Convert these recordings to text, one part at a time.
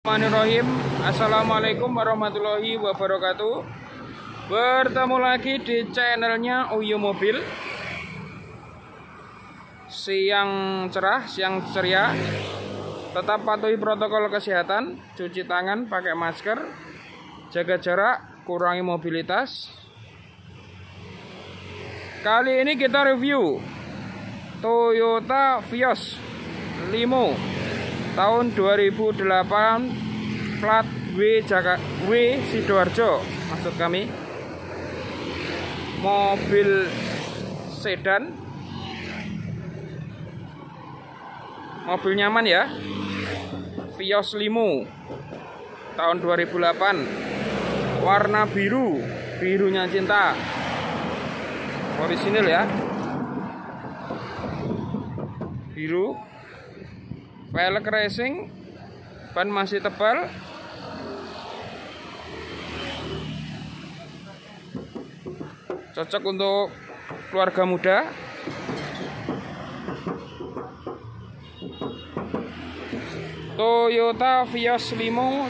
Bismillahirrahmanirrahim. Assalamualaikum warahmatullahi wabarakatuh. Bertemu lagi di channelnya Oyo Mobil. Siang cerah, siang ceria. Tetap patuhi protokol kesehatan, cuci tangan, pakai masker, jaga jarak, kurangi mobilitas. Kali ini kita review Toyota Vios Limo tahun 2008 plat W Sidoarjo, maksud kami. Mobil sedan, mobil nyaman ya. Vios Limo tahun 2008, warna biru, birunya cinta, orisinil ya, biru. Velg racing, ban masih tebal. Cocok untuk keluarga muda. Toyota Vios Limo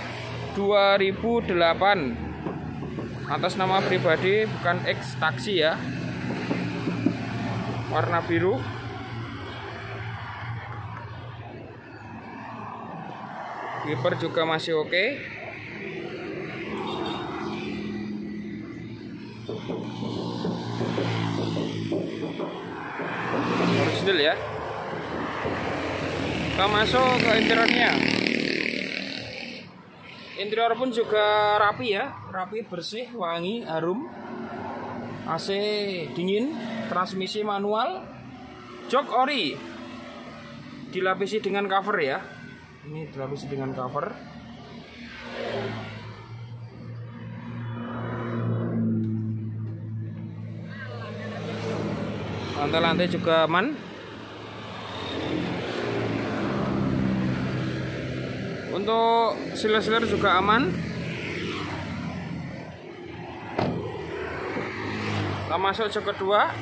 2008, atas nama pribadi, bukan X taksi ya. Warna biru. Wiper juga masih oke. Original ya. Kita masuk ke interiornya. Interior pun juga rapi ya, rapi, bersih, wangi, harum. AC dingin, transmisi manual, jok ori, dilapisi dengan cover ya. Ini dilapisi dengan cover. Lantai-lantai juga aman. Untuk siler-siler juga aman. Kita masuk jok kedua.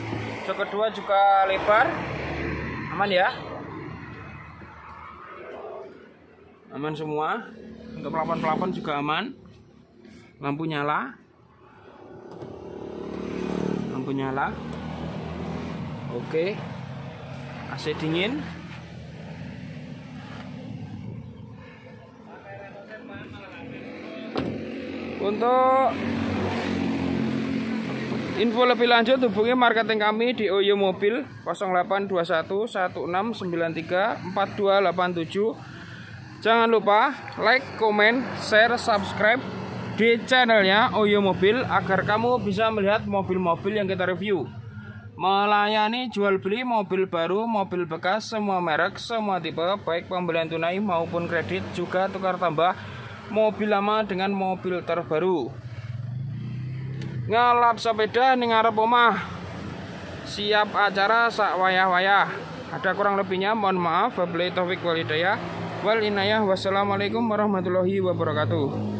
Jok kedua juga lebar, aman ya. Aman semua. Untuk pelapon-pelapon juga aman. Lampu nyala. Lampu nyala. Oke. AC dingin. Untuk info lebih lanjut hubungi marketing kami di Oyo Mobil 0821 1693 4287. Jangan lupa like, comment, share, subscribe di channelnya Oyo Mobil agar kamu bisa melihat mobil-mobil yang kita review. Melayani jual beli mobil baru, mobil bekas, semua merek, semua tipe, baik pembelian tunai maupun kredit, juga tukar tambah mobil lama dengan mobil terbaru. Ngelap sepeda ning ngarep omah, siap acara sak wayah-wayah. Ada kurang lebihnya mohon maaf. Wabillahi taufik wal hidayah wal inayah. Wassalamualaikum warahmatullahi wabarakatuh.